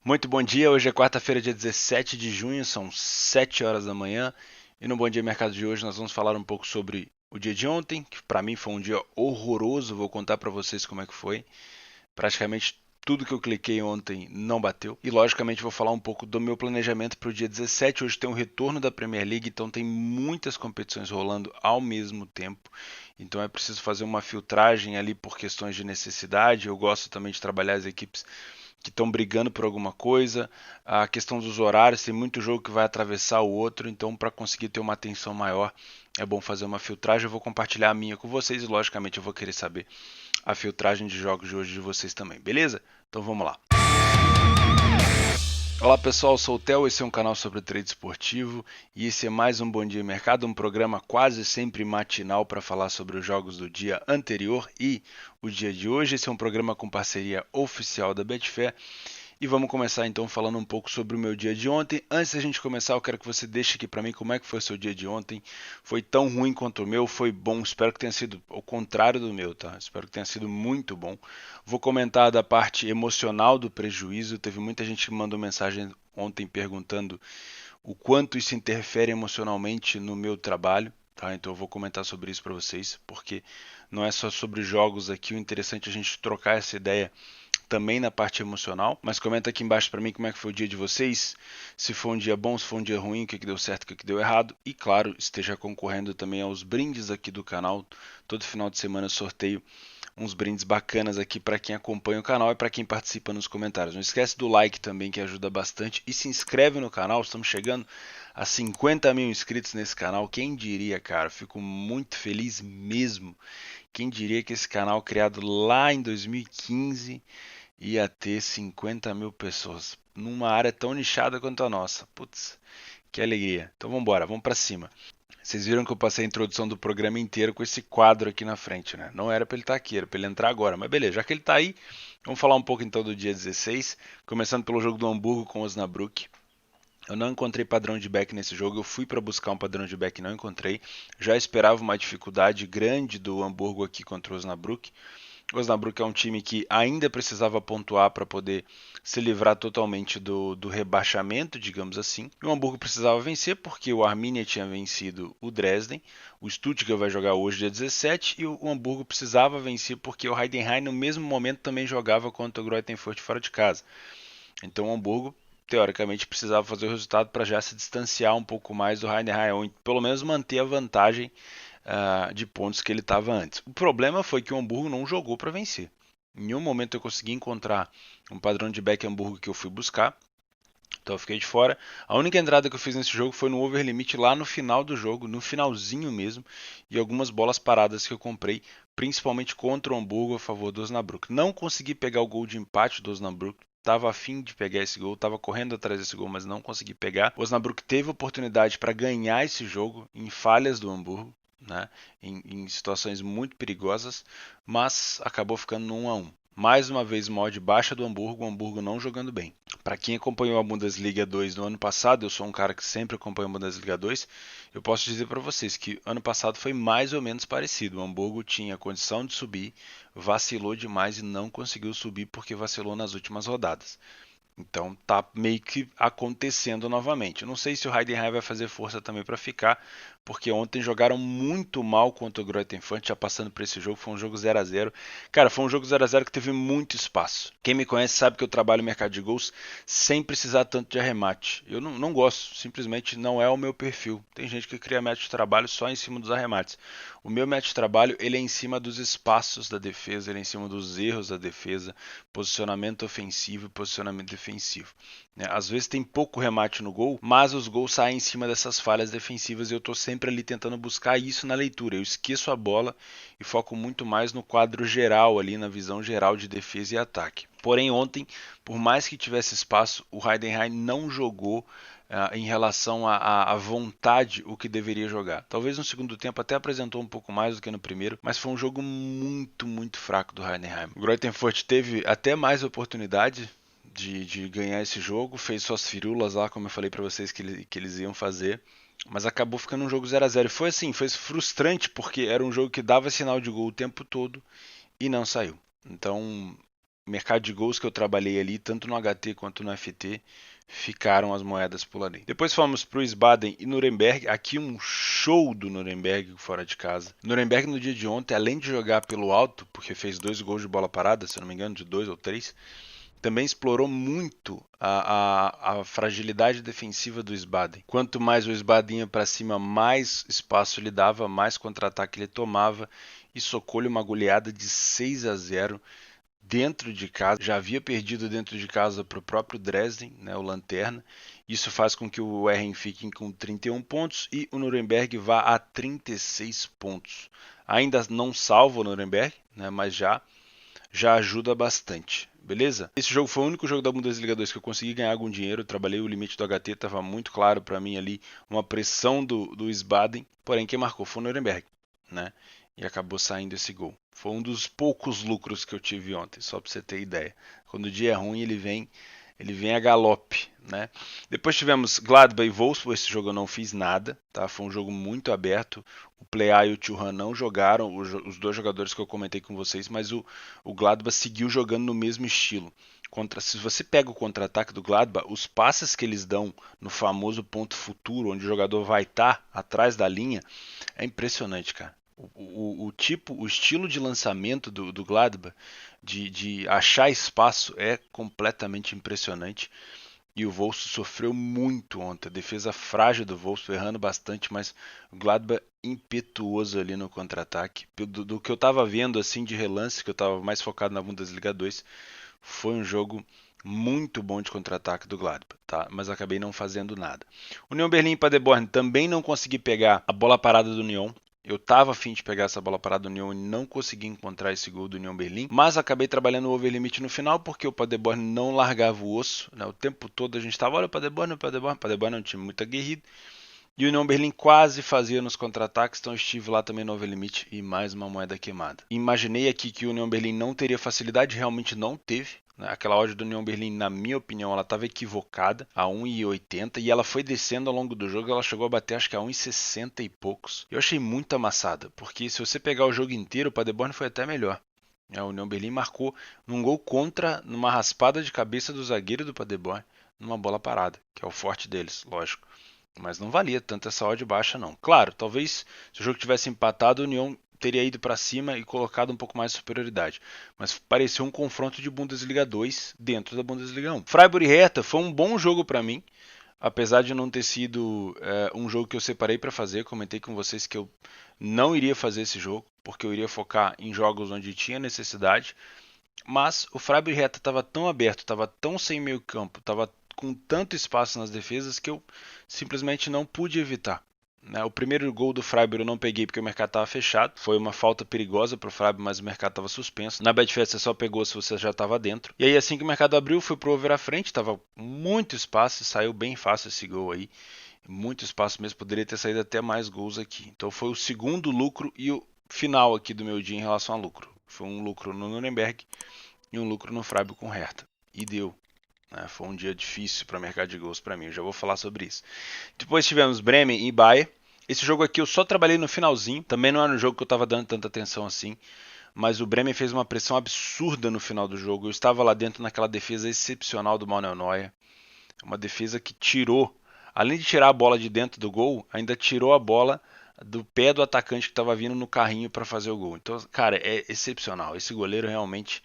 Muito bom dia, hoje é quarta-feira, dia 17 de junho, são 7 horas da manhã. E no Bom Dia Mercado de hoje nós vamos falar um pouco sobre o dia de ontem, que para mim foi um dia horroroso, vou contar para vocês como é que foi. Praticamente tudo que eu cliquei ontem não bateu. E logicamente vou falar um pouco do meu planejamento para o dia 17. Hoje tem o retorno da Premier League, então tem muitas competições rolando ao mesmo tempo. Então é preciso fazer uma filtragem ali por questões de necessidade. Eu gosto também de trabalhar as equipes que estão brigando por alguma coisa. A questão dos horários, tem muito jogo que vai atravessar o outro, então para conseguir ter uma atenção maior é bom fazer uma filtragem. Eu vou compartilhar a minha com vocês e logicamente eu vou querer saber a filtragem de jogos de hoje de vocês também, beleza? Então vamos lá. Olá pessoal, eu sou o Theo, esse é um canal sobre trade esportivo e esse é mais um Bom Dia Mercado, um programa quase sempre matinal para falar sobre os jogos do dia anterior e o dia de hoje. Esse é um programa com parceria oficial da Betfair. E vamos começar então falando um pouco sobre o meu dia de ontem. Antes da gente começar, eu quero que você deixe aqui para mim como é que foi o seu dia de ontem. Foi tão ruim quanto o meu? Foi bom? Espero que tenha sido o contrário do meu, tá? Espero que tenha sido muito bom. Vou comentar da parte emocional do prejuízo. Teve muita gente que me mandou mensagem ontem perguntando o quanto isso interfere emocionalmente no meu trabalho. Tá, então eu vou comentar sobre isso para vocês, porque não é só sobre jogos aqui, o interessante é a gente trocar essa ideia também na parte emocional. Mas comenta aqui embaixo para mim como é que foi o dia de vocês, se foi um dia bom, se foi um dia ruim, o que deu certo, o que deu errado. E claro, esteja concorrendo também aos brindes aqui do canal. Todo final de semana eu sorteio uns brindes bacanas aqui para quem acompanha o canal e para quem participa nos comentários. Não esquece do like também, que ajuda bastante, e se inscreve no canal. Estamos chegando a 50 mil inscritos nesse canal. Quem diria, cara? Fico muito feliz mesmo. Quem diria que esse canal criado lá em 2015 ia ter 50 mil pessoas numa área tão nichada quanto a nossa. Putz, que alegria. Então vamos embora, vamos para cima. Vocês viram que eu passei a introdução do programa inteiro com esse quadro aqui na frente, né? Não era para ele estar aqui, era para ele entrar agora. Mas beleza, já que ele está aí, vamos falar um pouco então do dia 16, começando pelo jogo do Hamburgo com o Osnabrück. Eu não encontrei padrão de back nesse jogo, eu fui para buscar um padrão de back e não encontrei. Já esperava uma dificuldade grande do Hamburgo aqui contra o Osnabrück. O Osnabrück é um time que ainda precisava pontuar para poder se livrar totalmente do rebaixamento, digamos assim. E o Hamburgo precisava vencer porque o Arminia tinha vencido o Dresden, o Stuttgart vai jogar hoje dia 17 e o Hamburgo precisava vencer porque o Heidenheim no mesmo momento também jogava contra o Greuther Fürth fora de casa. Então o Hamburgo teoricamente precisava fazer o resultado para já se distanciar um pouco mais do Heidenheim, ou pelo menos manter a vantagem de pontos que ele estava antes. O problema foi que o Hamburgo não jogou para vencer. Em nenhum momento eu consegui encontrar um padrão de back Hamburgo que eu fui buscar, então eu fiquei de fora. A única entrada que eu fiz nesse jogo foi no over limit lá no final do jogo, no finalzinho mesmo, e algumas bolas paradas que eu comprei, principalmente contra o Hamburgo a favor do Osnabrück. Não consegui pegar o gol de empate do Osnabrück. Estava afim de pegar esse gol, estava correndo atrás desse gol, mas não consegui pegar. O Osnabrück teve oportunidade para ganhar esse jogo em falhas do Hamburgo, né, em situações muito perigosas, mas acabou ficando no 1 a 1. Mais uma vez, mod baixa do Hamburgo, o Hamburgo não jogando bem. Para quem acompanhou a Bundesliga 2 no ano passado, eu sou um cara que sempre acompanha a Bundesliga 2, eu posso dizer para vocês que ano passado foi mais ou menos parecido. O Hamburgo tinha condição de subir, vacilou demais e não conseguiu subir porque vacilou nas últimas rodadas. Então tá meio que acontecendo novamente. Eu não sei se o Heidenheim vai fazer força também para ficar, porque ontem jogaram muito mal contra o Greuther Fürth, já passando por esse jogo, foi um jogo 0 a 0. Cara, foi um jogo 0 a 0 que teve muito espaço. Quem me conhece sabe que eu trabalho no mercado de gols sem precisar tanto de arremate. Eu não gosto, simplesmente não é o meu perfil. Tem gente que cria método de trabalho só em cima dos arremates. O meu método de trabalho, ele é em cima dos espaços da defesa, ele é em cima dos erros da defesa, posicionamento ofensivo e posicionamento defensivo. Às vezes tem pouco remate no gol, mas os gols saem em cima dessas falhas defensivas e eu estou sempre ali tentando buscar isso na leitura. Eu esqueço a bola e foco muito mais no quadro geral ali, na visão geral de defesa e ataque. Porém, ontem, por mais que tivesse espaço, o Heidenheim não jogou em relação à vontade o que deveria jogar. Talvez no segundo tempo até apresentou um pouco mais do que no primeiro, mas foi um jogo muito fraco do Heidenheim. O Greuther Fürth teve até mais oportunidade de ganhar esse jogo, fez suas firulas lá, como eu falei para vocês que eles iam fazer, mas acabou ficando um jogo 0 a 0. Foi assim, foi frustrante porque era um jogo que dava sinal de gol o tempo todo e não saiu. Então mercado de gols que eu trabalhei ali, tanto no HT quanto no FT, ficaram as moedas por ali. Depois fomos para o Wiesbaden e Nuremberg. Aqui um show do Nuremberg fora de casa. Nuremberg no dia de ontem, além de jogar pelo alto, porque fez 2 gols de bola parada, se eu não me engano, de 2 ou 3, também explorou muito a fragilidade defensiva do Wiesbaden. Quanto mais o Wiesbaden ia para cima, mais espaço ele dava, mais contra-ataque ele tomava e socou-lhe uma goleada de 6-0 dentro de casa. Já havia perdido dentro de casa para o próprio Dresden, né, o Lanterna. Isso faz com que o Erren fique com 31 pontos e o Nuremberg vá a 36 pontos. Ainda não salva o Nuremberg, né, mas já ajuda bastante. Beleza? Esse jogo foi o único jogo da Bundesliga 2 que eu consegui ganhar algum dinheiro. Eu trabalhei o limite do HT, estava muito claro para mim ali uma pressão do Wiesbaden. Porém, quem marcou foi o Nuremberg, né? E acabou saindo esse gol. Foi um dos poucos lucros que eu tive ontem, só para você ter ideia. Quando o dia é ruim, ele vem a galope, né? Depois tivemos Gladbach e Wolfsburg. Esse jogo eu não fiz nada, tá? Foi um jogo muito aberto. O Plea e o Thuram não jogaram, os 2 jogadores que eu comentei com vocês, mas o Gladbach seguiu jogando no mesmo estilo. Se você pega o contra-ataque do Gladbach, os passes que eles dão no famoso ponto futuro, onde o jogador vai estar atrás da linha, é impressionante, cara. O estilo de lançamento do Gladbach, de achar espaço, é completamente impressionante. E o Wolfsburg sofreu muito ontem. A defesa frágil do Wolfsburg, errando bastante, mas o Gladbach impetuoso ali no contra-ataque. Do que eu estava vendo assim de relance, que eu estava mais focado na Bundesliga 2, foi um jogo muito bom de contra-ataque do Gladbach, tá? Mas acabei não fazendo nada. União Berlim e Paderborn também não consegui pegar a bola parada do União. Eu estava a fim de pegar essa bola parada do União e não consegui encontrar esse gol do União Berlim, mas acabei trabalhando o overlimit no final porque o Paderborn não largava o osso, né? O tempo todo a gente estava, olha o Paderborn, o Paderborn é um time muito aguerrido. E o União Berlim quase fazia nos contra-ataques, então eu estive lá também no overlimit e mais uma moeda queimada. Imaginei aqui que o União Berlim não teria facilidade, realmente não teve. Aquela odd do União Berlim, na minha opinião, ela estava equivocada a 1,80 e ela foi descendo ao longo do jogo, ela chegou a bater acho que a 1,60 e poucos. Eu achei muito amassada, porque se você pegar o jogo inteiro, o Paderborn foi até melhor. A União Berlim marcou num gol contra, numa raspada de cabeça do zagueiro do Paderborn, numa bola parada, que é o forte deles, lógico. Mas não valia tanto essa odd baixa não. Claro, talvez se o jogo tivesse empatado, o União teria ido para cima e colocado um pouco mais de superioridade. Mas pareceu um confronto de Bundesliga 2 dentro da Bundesliga 1. Freiburg e Hertha foi um bom jogo para mim, apesar de não ter sido um jogo que eu separei para fazer. Comentei com vocês que eu não iria fazer esse jogo, porque eu iria focar em jogos onde tinha necessidade. Mas o Freiburg e Hertha estava tão aberto, estava tão sem meio campo, estava com tanto espaço nas defesas que eu simplesmente não pude evitar. O primeiro gol do Freiburg eu não peguei porque o mercado estava fechado. Foi uma falta perigosa para o Freiburg, mas o mercado estava suspenso. Na Betfair você só pegou se você já estava dentro. E aí assim que o mercado abriu, fui pro over à frente. Estava muito espaço e saiu bem fácil esse gol aí. Muito espaço mesmo, poderia ter saído até mais gols aqui. Então foi o segundo lucro e o final aqui do meu dia em relação a lucro. Foi um lucro no Nuremberg e um lucro no Freiburg com Hertha. E deu. Foi um dia difícil para mercado de gols para mim, eu já vou falar sobre isso. Depois tivemos Bremen e Bayer. Esse jogo aqui eu só trabalhei no finalzinho, também não era um jogo que eu estava dando tanta atenção assim, mas o Bremen fez uma pressão absurda no final do jogo. Eu estava lá dentro naquela defesa excepcional do Manuel Neuer, uma defesa que tirou, além de tirar a bola de dentro do gol, ainda tirou a bola do pé do atacante que estava vindo no carrinho para fazer o gol. Então, cara, é excepcional. Esse goleiro realmente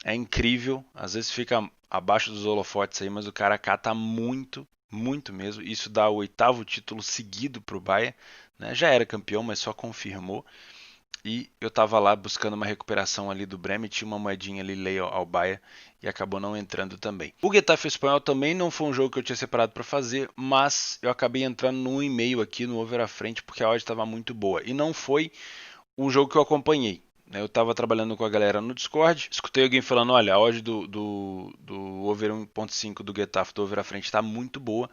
é incrível, às vezes fica abaixo dos holofotes aí, mas o cara cata muito, muito mesmo. Isso dá o 8º título seguido para o Bayern, né? Já era campeão, mas só confirmou. E eu estava lá buscando uma recuperação ali do Bremen, tinha uma moedinha ali lei ao Bayern e acabou não entrando também. O Getafe Espanhol também não foi um jogo que eu tinha separado para fazer, mas eu acabei entrando no 1,5 aqui no over à frente porque a odd estava muito boa. E não foi um jogo que eu acompanhei. Eu estava trabalhando com a galera no Discord, escutei alguém falando, olha, a odd do over 1.5 do Getafe, do over à frente, está muito boa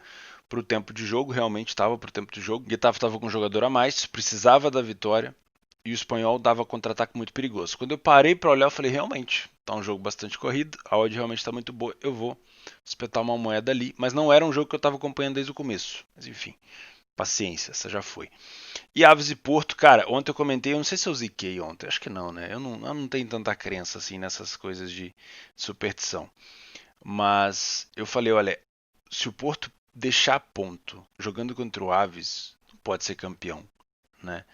para o tempo de jogo, realmente estava para o tempo de jogo. O Getafe estava com um jogador a mais, precisava da vitória, e o Espanhol dava contra-ataque muito perigoso. Quando eu parei para olhar, eu falei, realmente, está um jogo bastante corrido, a odd realmente está muito boa, eu vou espetar uma moeda ali, mas não era um jogo que eu estava acompanhando desde o começo, mas enfim. Paciência, essa já foi. E Aves e Porto, cara, ontem eu comentei, eu não sei se eu ziquei ontem, acho que não, né? Eu não tenho tanta crença assim nessas coisas de superstição. Mas eu falei, olha, se o Porto deixar ponto jogando contra o Aves, pode ser campeão, né?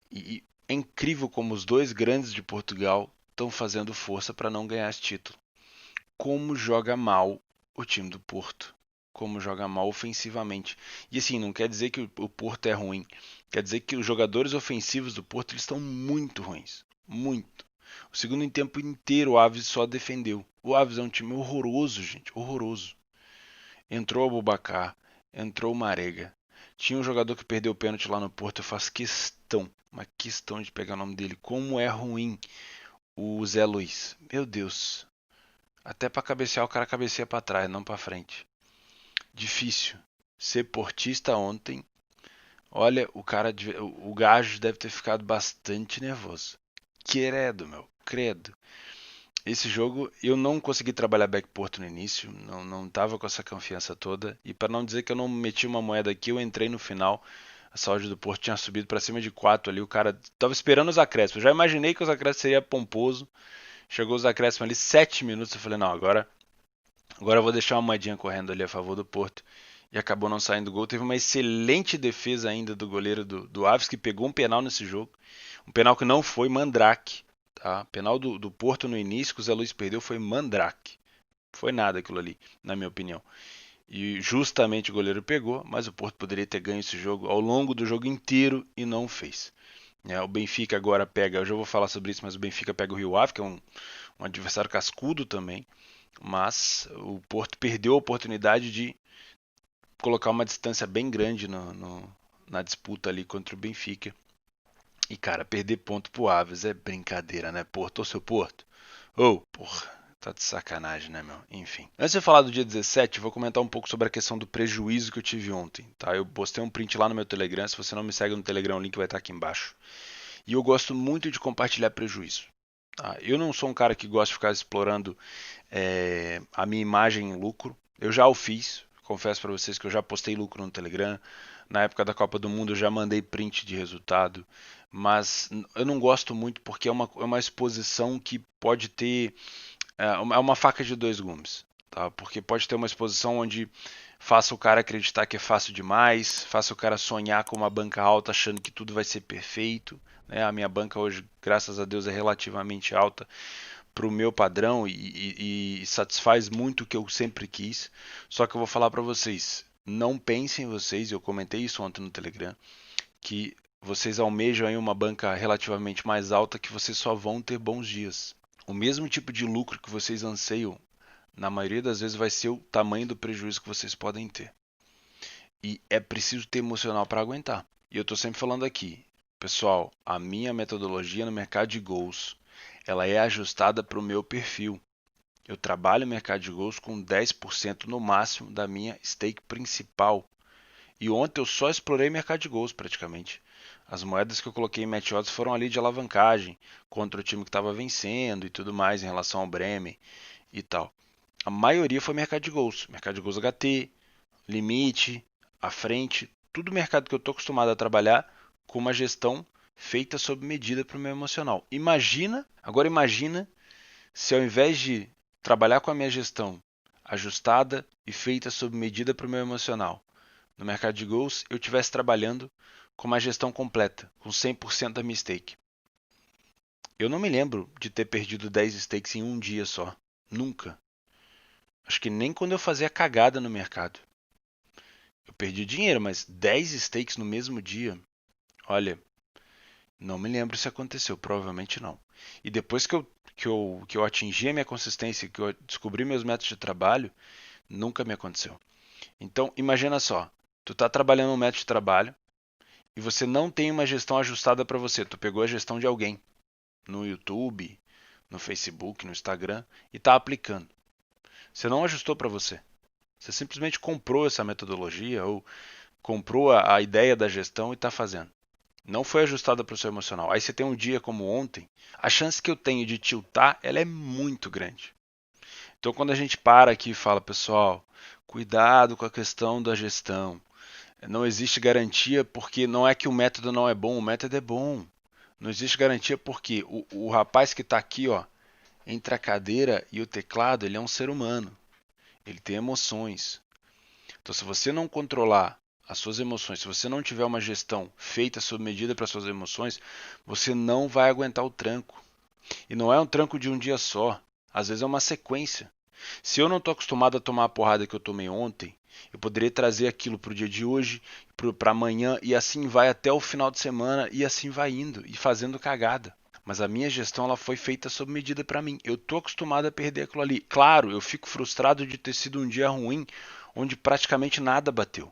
E é incrível como os dois grandes de Portugal estão fazendo força para não ganhar esse título. Como joga mal o time do Porto. Como joga mal ofensivamente. E assim, não quer dizer que o Porto é ruim. Quer dizer que os jogadores ofensivos do Porto eles estão muito ruins. Muito. O segundo tempo inteiro o Aves só defendeu. O Aves é um time horroroso, gente. Horroroso. Entrou o Abubakar, entrou o Marega. Tinha um jogador que perdeu o pênalti lá no Porto. Eu faço questão, uma questão de pegar o nome dele. Como é ruim o Zé Luiz. Meu Deus. Até para cabecear o cara cabeceia para trás, não para frente. Difícil. Ser portista ontem. Olha, o gajo deve ter ficado bastante nervoso. Credo, meu. Credo. Esse jogo eu não consegui trabalhar backport no início, não tava com essa confiança toda. E para não dizer que eu não meti uma moeda aqui, eu entrei no final. A saúde do Porto tinha subido para cima de 4 ali. O cara tava esperando os acréscimos. Eu já imaginei que os acréscimos seria pomposo. Chegou os acréscimos ali 7 minutos. Eu falei, não, agora eu vou deixar uma moedinha correndo ali a favor do Porto. E acabou não saindo gol. Teve uma excelente defesa ainda do goleiro do Aves, que pegou um penal nesse jogo. Um penal que não foi Mandrake. Tá? Penal do Porto no início, que o Zé Luiz perdeu, foi Mandrake. Foi nada aquilo ali, na minha opinião. E justamente o goleiro pegou, mas o Porto poderia ter ganho esse jogo ao longo do jogo inteiro e não fez. O Benfica agora pega, eu já vou falar sobre isso, mas o Benfica pega o Rio Ave, que é um adversário cascudo também. Mas o Porto perdeu a oportunidade de colocar uma distância bem grande na disputa ali contra o Benfica. E, cara, perder ponto pro Aves é brincadeira, né? Porto, ô seu Porto. Ô, porra, tá de sacanagem, né, meu? Enfim. Antes de eu falar do dia 17, eu vou comentar um pouco sobre a questão do prejuízo que eu tive ontem, tá? Eu postei um print lá no meu Telegram. Se você não me segue no Telegram, o link vai estar aqui embaixo. E eu gosto muito de compartilhar prejuízo. Tá? Eu não sou um cara que gosta de ficar explorando a minha imagem em lucro. Eu já o fiz. Confesso para vocês que eu já postei lucro no Telegram. Na época da Copa do Mundo eu já mandei print de resultado. Mas eu não gosto muito porque é uma exposição que pode ter. É uma faca de dois gumes. Tá? Porque pode ter uma exposição onde faça o cara acreditar que é fácil demais, faça o cara sonhar com uma banca alta achando que tudo vai ser perfeito. Né? A minha banca hoje, graças a Deus, é relativamente alta para o meu padrão e satisfaz muito o que eu sempre quis. Só que eu vou falar para vocês, não pensem vocês, eu comentei isso ontem no Telegram, que vocês almejam aí uma banca relativamente mais alta que vocês só vão ter bons dias. O mesmo tipo de lucro que vocês anseiam, na maioria das vezes vai ser o tamanho do prejuízo que vocês podem ter. E é preciso ter emocional para aguentar. E eu estou sempre falando aqui, pessoal, a minha metodologia no mercado de gols, ela é ajustada para o meu perfil. Eu trabalho no mercado de gols com 10% no máximo da minha stake principal. E ontem eu só explorei mercado de gols praticamente. As moedas que eu coloquei em match odds foram ali de alavancagem, contra o time que estava vencendo e tudo mais em relação ao Bremen e tal. A maioria foi mercado de gols HT, limite, à frente, tudo mercado que eu estou acostumado a trabalhar com uma gestão feita sob medida para o meu emocional. Agora imagina se ao invés de trabalhar com a minha gestão ajustada e feita sob medida para o meu emocional, no mercado de gols eu estivesse trabalhando com uma gestão completa, com 100% da minha stake. Eu não me lembro de ter perdido 10 stakes em um dia só. Nunca. Acho que nem quando eu fazia cagada no mercado. Eu perdi dinheiro, mas 10 stakes no mesmo dia. Olha, não me lembro se aconteceu, provavelmente não. E depois que eu atingi a minha consistência, que eu descobri meus métodos de trabalho, nunca me aconteceu. Então, imagina só, tu está trabalhando um método de trabalho e você não tem uma gestão ajustada para você. Tu pegou a gestão de alguém no YouTube, no Facebook, no Instagram e está aplicando. Você não ajustou para você. Você simplesmente comprou essa metodologia ou comprou a ideia da gestão e está fazendo. Não foi ajustada para o seu emocional. Aí você tem um dia como ontem, a chance que eu tenho de tiltar, ela é muito grande. Então quando a gente para aqui e fala, pessoal, cuidado com a questão da gestão. Não existe garantia porque não é que o método não é bom, o método é bom. Não existe garantia porque o rapaz que está aqui, ó, entre a cadeira e o teclado, ele é um ser humano. Ele tem emoções. Então, se você não controlar as suas emoções, se você não tiver uma gestão feita sob medida para suas emoções, você não vai aguentar o tranco. E não é um tranco de um dia só. Às vezes é uma sequência. Se eu não estou acostumado a tomar a porrada que eu tomei ontem, eu poderia trazer aquilo para o dia de hoje, para amanhã, e assim vai até o final de semana, e assim vai indo, e fazendo cagada. Mas a minha gestão ela foi feita sob medida para mim. Eu estou acostumado a perder aquilo ali. Claro, eu fico frustrado de ter sido um dia ruim, onde praticamente nada bateu.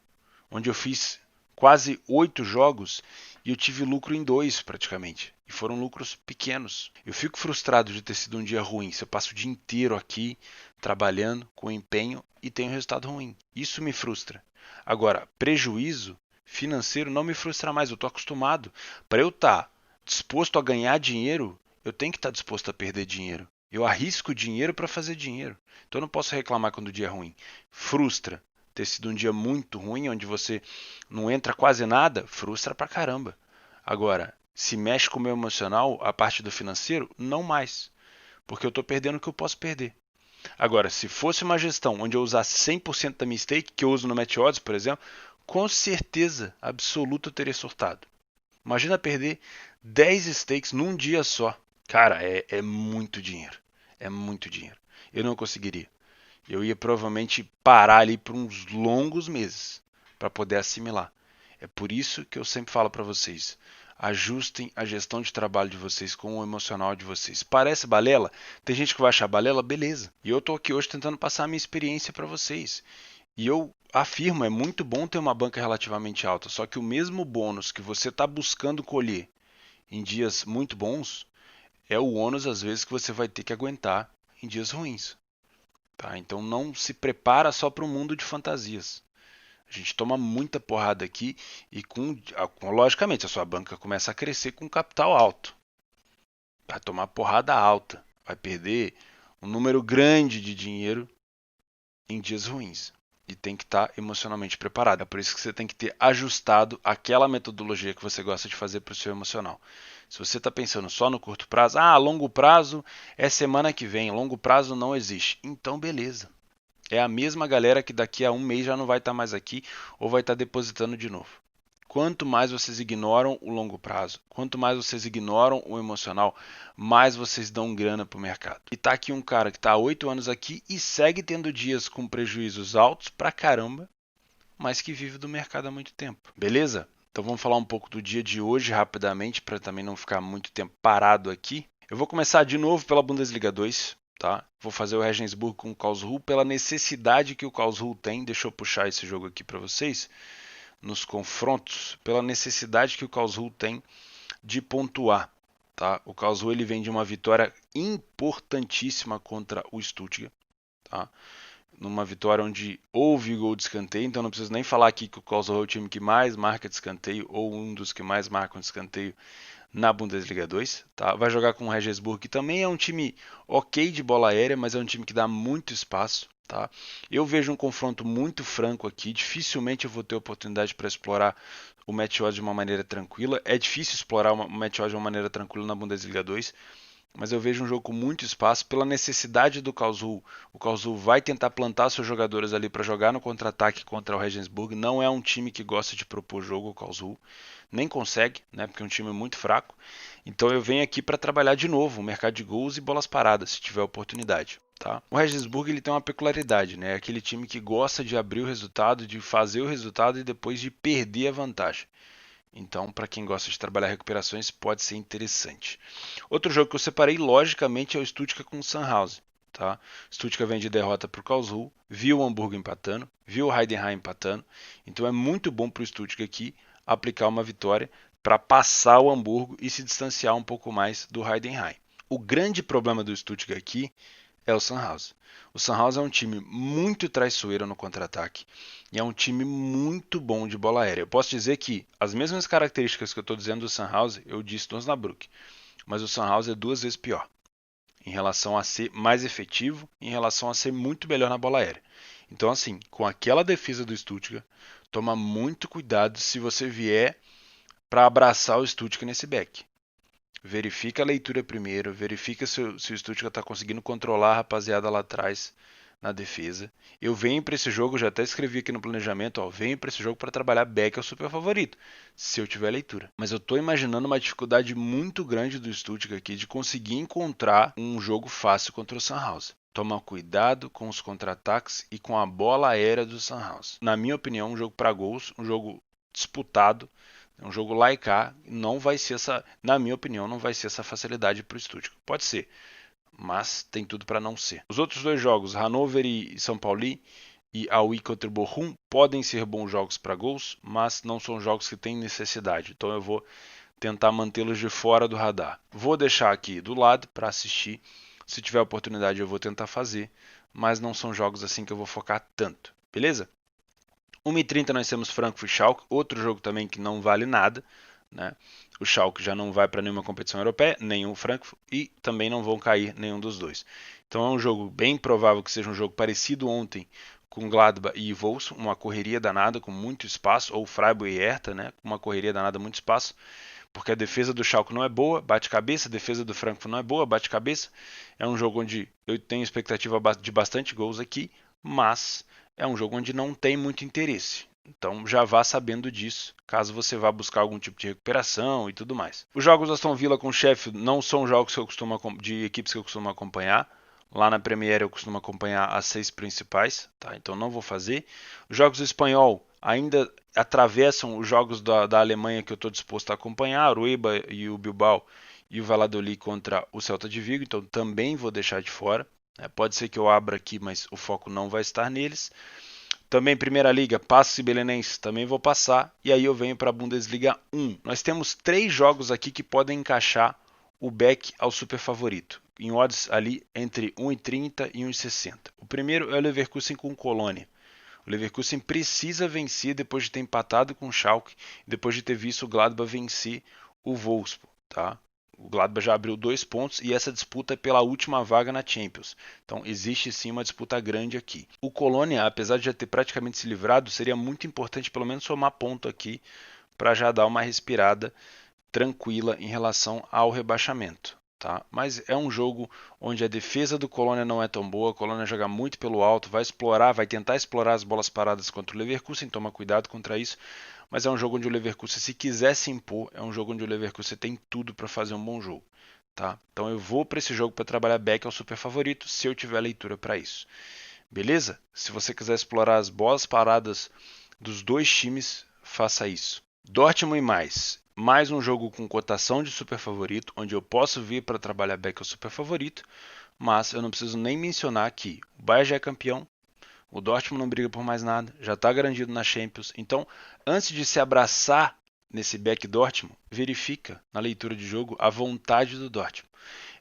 Onde eu fiz quase 8 jogos e eu tive lucro em 2 praticamente. E foram lucros pequenos. Eu fico frustrado de ter sido um dia ruim. Se eu passo o dia inteiro aqui trabalhando com empenho e tenho um resultado ruim. Isso me frustra. Agora, prejuízo financeiro não me frustra mais. Eu estou acostumado. Para eu estar disposto a ganhar dinheiro, eu tenho que estar disposto a perder dinheiro. Eu arrisco dinheiro para fazer dinheiro. Então eu não posso reclamar quando o dia é ruim. Frustra. Ter sido um dia muito ruim, onde você não entra quase nada, frustra pra caramba. Agora, se mexe com o meu emocional, a parte do financeiro, não mais. Porque eu estou perdendo o que eu posso perder. Agora, se fosse uma gestão onde eu usasse 100% da minha stake, que eu uso no Match Odds, por exemplo, com certeza absoluta eu teria surtado. Imagina perder 10 stakes num dia só. Cara, é muito dinheiro. É muito dinheiro. Eu não conseguiria. Eu ia provavelmente parar ali por uns longos meses para poder assimilar. É por isso que eu sempre falo para vocês: ajustem a gestão de trabalho de vocês com o emocional de vocês. Parece balela? Tem gente que vai achar balela, beleza. E eu estou aqui hoje tentando passar a minha experiência para vocês. E eu afirmo, é muito bom ter uma banca relativamente alta, só que o mesmo bônus que você está buscando colher em dias muito bons é o ônus às vezes que você vai ter que aguentar em dias ruins. Tá? Então não se prepara só para um mundo de fantasias. A gente toma muita porrada aqui e logicamente a sua banca começa a crescer com capital alto. Vai tomar porrada alta, vai perder um número grande de dinheiro em dias ruins. E tem que estar emocionalmente preparado. É por isso que você tem que ter ajustado aquela metodologia que você gosta de fazer para o seu emocional. Se você está pensando só no curto prazo, longo prazo é semana que vem, longo prazo não existe. Então, beleza. É a mesma galera que daqui a um mês já não vai estar mais aqui ou vai estar depositando de novo. Quanto mais vocês ignoram o longo prazo, quanto mais vocês ignoram o emocional, mais vocês dão grana para o mercado. E tá aqui um cara que está há 8 anos aqui e segue tendo dias com prejuízos altos pra caramba, mas que vive do mercado há muito tempo. Beleza? Então vamos falar um pouco do dia de hoje rapidamente, para também não ficar muito tempo parado aqui. Eu vou começar de novo pela Bundesliga 2. Tá? Vou fazer o Regensburg com o Karlsruhe pela necessidade que o Karlsruhe tem. Deixa eu puxar esse jogo aqui para vocês. Nos confrontos, pela necessidade que o Karlsruhe tem de pontuar. Tá? O Karlsruhe ele vem de uma vitória importantíssima contra o Stuttgart. Tá? Numa vitória onde houve gol de escanteio, então não preciso nem falar aqui que o Karlsruhe é o time que mais marca de escanteio ou um dos que mais marcam de escanteio na Bundesliga 2. Tá? Vai jogar com o Regensburg, que também é um time ok de bola aérea, mas é um time que dá muito espaço. Tá? Eu vejo um confronto muito franco aqui. Dificilmente eu vou ter oportunidade para explorar o match odds de uma maneira tranquila. É difícil explorar o match odds de uma maneira tranquila na Bundesliga 2. Mas eu vejo um jogo com muito espaço pela necessidade do Karlsruhe. O Karlsruhe vai tentar plantar seus jogadores ali para jogar no contra-ataque contra o Regensburg. Não é um time que gosta de propor jogo, o Karlsruhe. Nem consegue, né, porque é um time muito fraco. Então eu venho aqui para trabalhar de novo o mercado de gols e bolas paradas, se tiver oportunidade. Tá? O Regensburg ele tem uma peculiaridade, né? É aquele time que gosta de abrir o resultado, de fazer o resultado e depois de perder a vantagem. Então, para quem gosta de trabalhar recuperações, pode ser interessante. Outro jogo que eu separei, logicamente, é o Stuttgart com o Sandhausen. Tá? Stuttgart vem de derrota para o Karlsruhe, viu o Hamburgo empatando, viu o Heidenheim empatando. Então é muito bom para o Stuttgart aqui aplicar uma vitória para passar o Hamburgo e se distanciar um pouco mais do Heidenheim. O grande problema do Stuttgart aqui é o Sandhausen. O Sandhausen é um time muito traiçoeiro no contra-ataque e é um time muito bom de bola aérea. Eu posso dizer que as mesmas características que eu estou dizendo do Sandhausen, eu disse do Osnabrück, mas o Sandhausen é 2 vezes pior em relação a ser mais efetivo, em relação a ser muito melhor na bola aérea. Então, assim, com aquela defesa do Stuttgart, toma muito cuidado se você vier para abraçar o Stuttgart nesse back. Verifica a leitura primeiro, verifica se o Stuttgart está conseguindo controlar a rapaziada lá atrás na defesa. Eu venho para esse jogo, já até escrevi aqui no planejamento, ó, venho para esse jogo para trabalhar back é o super favorito, se eu tiver leitura. Mas eu estou imaginando uma dificuldade muito grande do Stuttgart aqui de conseguir encontrar um jogo fácil contra o Sandhausen. Toma cuidado com os contra-ataques e com a bola aérea do Sandhausen. Na minha opinião, um jogo para gols, um jogo disputado, um jogo laicar, não vai ser essa, na minha opinião, não vai ser essa facilidade para o Stuttgart. Pode ser, mas tem tudo para não ser. Os outros dois jogos, Hannover e São Paulo e Aue contra o Bochum, podem ser bons jogos para gols, mas não são jogos que têm necessidade. Então eu vou tentar mantê-los de fora do radar. Vou deixar aqui do lado para assistir. Se tiver oportunidade eu vou tentar fazer, mas não são jogos assim que eu vou focar tanto. Beleza? 1h30 nós temos Frankfurt e Schalke, outro jogo também que não vale nada, né? O Schalke já não vai para nenhuma competição europeia, nem o Frankfurt, e também não vão cair nenhum dos dois. Então é um jogo bem provável que seja um jogo parecido ontem com Gladbach e Wolfsburg, uma correria danada com muito espaço, ou Freiburg e Hertha, né? Uma correria danada, muito espaço, porque a defesa do Schalke não é boa, bate cabeça, a defesa do Frankfurt não é boa, bate cabeça. É um jogo onde eu tenho expectativa de bastante gols aqui, mas é um jogo onde não tem muito interesse. Então já vá sabendo disso, caso você vá buscar algum tipo de recuperação e tudo mais. Os jogos da Aston Villa com o Sheffield não são jogos que eu costumo, de equipes que eu costumo acompanhar. Lá na Premier eu costumo acompanhar as 6 principais, tá? Então não vou fazer. Os jogos do Espanhol ainda atravessam os jogos da Alemanha que eu estou disposto a acompanhar, o Eibar e o Bilbao e o Valladolid contra o Celta de Vigo, então também vou deixar de fora. Pode ser que eu abra aqui, mas o foco não vai estar neles. Também Primeira Liga, Passos e Belenenses, também vou passar. E aí eu venho para a Bundesliga 1. Nós temos 3 jogos aqui que podem encaixar o back ao super favorito. Em odds ali entre 1,30 e 1,60. O primeiro é o Leverkusen com o Colônia. O Leverkusen precisa vencer depois de ter empatado com o Schalke, depois de ter visto o Gladbach vencer o Wolfsburg, tá? O Gladbach já abriu 2 pontos e essa disputa é pela última vaga na Champions. Então existe sim uma disputa grande aqui. O Colônia, apesar de já ter praticamente se livrado, seria muito importante pelo menos somar ponto aqui para já dar uma respirada tranquila em relação ao rebaixamento. Tá? Mas é um jogo onde a defesa do Colônia não é tão boa, a Colônia joga muito pelo alto, vai tentar explorar as bolas paradas contra o Leverkusen, toma cuidado contra isso, mas é um jogo onde o Leverkusen, se quiser se impor, é um jogo onde o Leverkusen tem tudo para fazer um bom jogo. Tá? Então eu vou para esse jogo para trabalhar back ao super favorito, se eu tiver leitura para isso. Beleza? Se você quiser explorar as bolas paradas dos dois times, faça isso. Dortmund e mais um jogo com cotação de super favorito, onde eu posso vir para trabalhar back ao super favorito, mas eu não preciso nem mencionar que o Bayern já é campeão, o Dortmund não briga por mais nada, já está garantido na Champions. Então, antes de se abraçar nesse back Dortmund, verifica na leitura de jogo a vontade do Dortmund.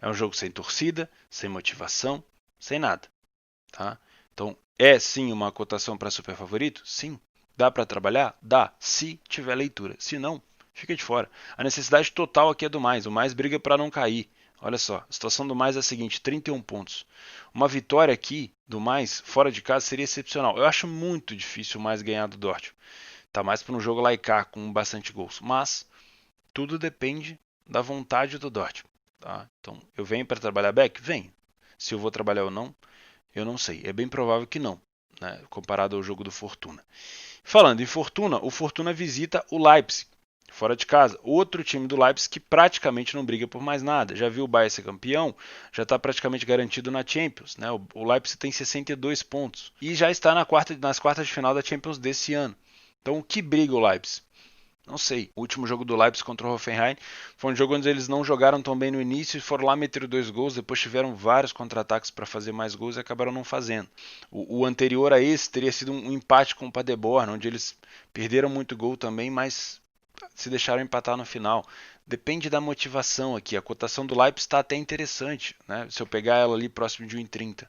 É um jogo sem torcida, sem motivação, sem nada. Tá? Então, é sim uma cotação para super favorito? Sim. Dá para trabalhar? Dá, se tiver leitura. Se não, fica de fora. A necessidade total aqui é do mais. O mais briga para não cair. Olha só, a situação do mais é a seguinte: 31 pontos. Uma vitória aqui do mais, fora de casa, seria excepcional. Eu acho muito difícil o mais ganhar do Dortmund. Tá mais para um jogo laicar, com bastante gols. Mas tudo depende da vontade do Dortmund. Tá? Então, eu venho para trabalhar back? Venho. Se eu vou trabalhar ou não, eu não sei. É bem provável que não, né, comparado ao jogo do Fortuna. Falando em Fortuna, o Fortuna visita o Leipzig, fora de casa. Outro time do Leipzig que praticamente não briga por mais nada. Já viu o Bayern ser campeão? Já está praticamente garantido na Champions. Né? O Leipzig tem 62 pontos e já está nas quartas de final da Champions desse ano. Então o que briga o Leipzig? Não sei. O último jogo do Leipzig contra o Hoffenheim foi um jogo onde eles não jogaram tão bem no início e foram lá meter 2 gols. Depois tiveram vários contra-ataques para fazer mais gols e acabaram não fazendo. O anterior a esse teria sido um empate com o Paderborn, onde eles perderam muito gol também, mas se deixaram empatar no final. Depende da motivação aqui. A cotação do Leipzig está até interessante, né? Se eu pegar ela ali próximo de 1,30.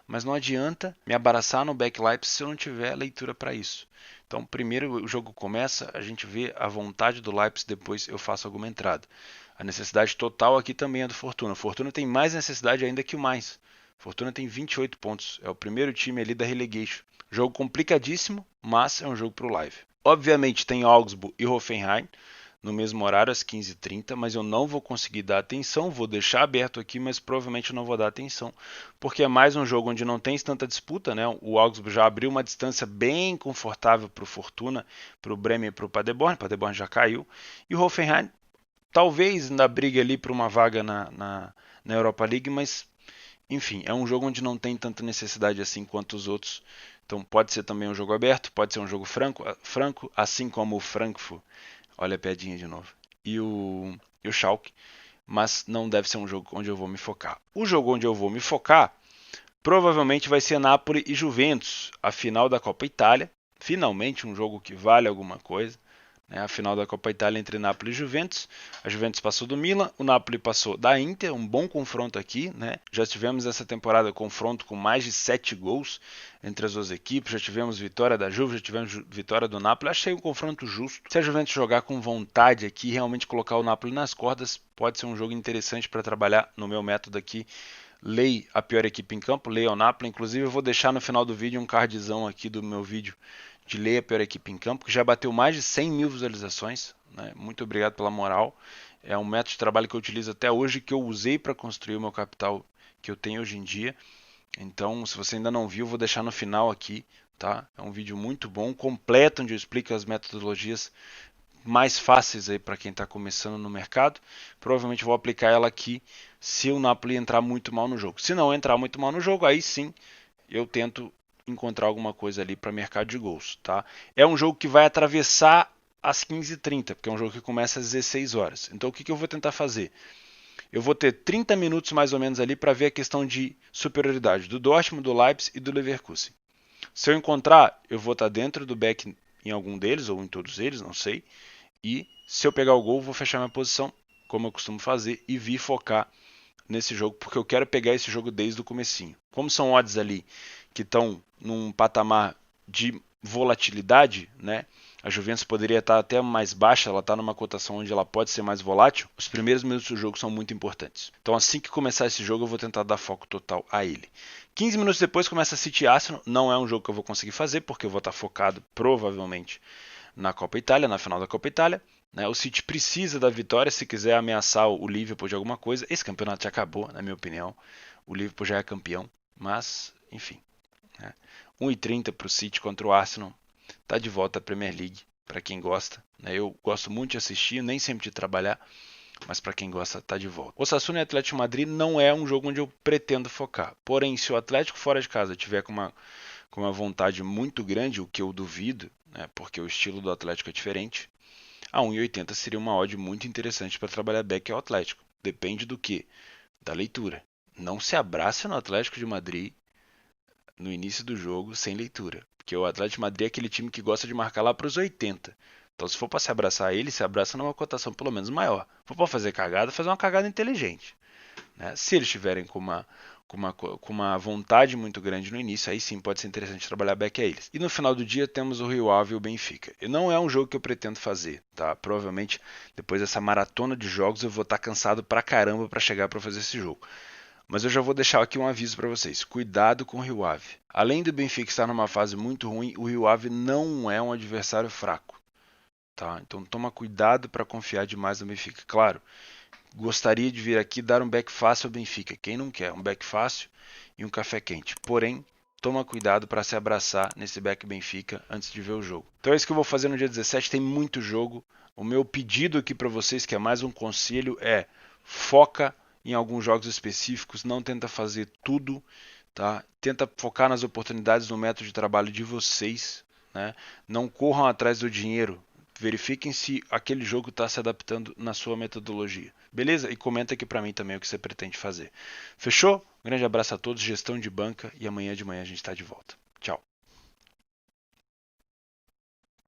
Mas não adianta me abraçar no back Leipzig se eu não tiver leitura para isso. Então, primeiro o jogo começa, a gente vê a vontade do Leipzig, depois eu faço alguma entrada. A necessidade total aqui também é do Fortuna. Fortuna tem mais necessidade ainda que o mais. Fortuna tem 28 pontos, é o primeiro time ali da relegation. Jogo complicadíssimo, mas é um jogo para o live. Obviamente tem Augsburg e Hoffenheim no mesmo horário, às 15h30, mas eu não vou conseguir dar atenção, vou deixar aberto aqui, mas provavelmente eu não vou dar atenção, porque é mais um jogo onde não tem tanta disputa, né? O Augsburg já abriu uma distância bem confortável para o Fortuna, para o Bremen e para o Paderborn já caiu, e o Hoffenheim talvez ainda brigue ali por uma vaga na Europa League, mas enfim, é um jogo onde não tem tanta necessidade assim quanto os outros. Então pode ser também um jogo aberto, pode ser um jogo franco, assim como o Frankfurt, olha a piadinha de novo, e o Schalke, mas não deve ser um jogo onde eu vou me focar. O jogo onde eu vou me focar provavelmente vai ser Napoli e Juventus, a final da Copa Itália. Finalmente um jogo que vale alguma coisa. A final da Copa Itália entre Napoli e Juventus. A Juventus passou do Milan, o Napoli passou da Inter, um bom confronto aqui. Já tivemos essa temporada confronto com mais de 7 gols entre as duas equipes, já tivemos vitória da Juve, já tivemos vitória do Napoli. Achei um confronto justo. Se a Juventus jogar com vontade aqui, realmente colocar o Napoli nas cordas, pode ser um jogo interessante para trabalhar no meu método aqui. Lei a pior equipe em campo, Lei ao Napoli. Inclusive eu vou deixar no final do vídeo um cardzão aqui do meu vídeo de Lei a pior equipe em campo, que já bateu mais de 100 mil visualizações. Muito obrigado pela moral. É um método de trabalho que eu utilizo até hoje, que eu usei para construir o meu capital que eu tenho hoje em dia. Então, se você ainda não viu, vou deixar no final aqui. Tá? É um vídeo muito bom, completo, onde eu explico as metodologias mais fáceis aí para quem está começando no mercado. Provavelmente vou aplicar ela aqui se o Napoli entrar muito mal no jogo. Se não entrar muito mal no jogo, aí sim eu tento encontrar alguma coisa ali para mercado de gols. Tá? É um jogo que vai atravessar às 15h30, porque é um jogo que começa às 16 horas. Então o que eu vou tentar fazer? Eu vou ter 30 minutos mais ou menos ali para ver a questão de superioridade do Dortmund, do Leipzig e do Leverkusen. Se eu encontrar, eu vou estar dentro do back em algum deles ou em todos eles, não sei. E se eu pegar o gol, vou fechar minha posição, como eu costumo fazer, e vir focar nesse jogo, porque eu quero pegar esse jogo desde o comecinho. Como são odds ali que estão num patamar de volatilidade, a Juventus poderia estar até mais baixa, ela está numa cotação onde ela pode ser mais volátil. Os primeiros minutos do jogo são muito importantes. Então assim que começar esse jogo, eu vou tentar dar foco total a ele. 15 minutos depois começa City Arsenal, não é um jogo que eu vou conseguir fazer, porque eu vou estar focado provavelmente na Copa Itália, na final da Copa Itália. O City precisa da vitória se quiser ameaçar o Liverpool de alguma coisa. Esse campeonato já acabou, na minha opinião. O Liverpool já é campeão, mas, enfim. 1,30 para o City contra o Arsenal. Está de volta à Premier League, para quem gosta. Eu gosto muito de assistir, nem sempre de trabalhar, mas para quem gosta, está de volta. O Osasuna e Atlético de Madrid não é um jogo onde eu pretendo focar. Porém, se o Atlético fora de casa tiver com uma vontade muito grande, o que eu duvido, porque o estilo do Atlético é diferente, a 1,80 seria uma odd muito interessante para trabalhar back ao Atlético. Depende do que? Da leitura. Não se abraça no Atlético de Madrid no início do jogo sem leitura. Porque o Atlético de Madrid é aquele time que gosta de marcar lá para os 80. Então se for para se abraçar ele, se abraça numa cotação pelo menos maior. Se for para fazer cagada, fazer uma cagada inteligente. Se eles estiverem com uma vontade muito grande no início, aí sim pode ser interessante trabalhar back a eles. E no final do dia temos o Rio Ave e o Benfica. E não é um jogo que eu pretendo fazer, tá? Provavelmente depois dessa maratona de jogos eu vou estar cansado pra caramba para chegar para fazer esse jogo. Mas eu já vou deixar aqui um aviso para vocês. Cuidado com o Rio Ave. Além do Benfica estar numa fase muito ruim, o Rio Ave não é um adversário fraco. Tá? Então toma cuidado para confiar demais no Benfica. Claro, gostaria de vir aqui dar um back fácil ao Benfica. Quem não quer? Um back fácil e um café quente. Porém, toma cuidado para se abraçar nesse back Benfica antes de ver o jogo. Então é isso que eu vou fazer no dia 17. Tem muito jogo. O meu pedido aqui para vocês, que é mais um conselho, é foca em alguns jogos específicos. Não tenta fazer tudo. Tá? Tenta focar nas oportunidades no método de trabalho de vocês. Não corram atrás do dinheiro. Verifiquem se aquele jogo está se adaptando na sua metodologia. Beleza? E comenta aqui para mim também o que você pretende fazer. Fechou? Um grande abraço a todos, gestão de banca, e amanhã de manhã a gente está de volta.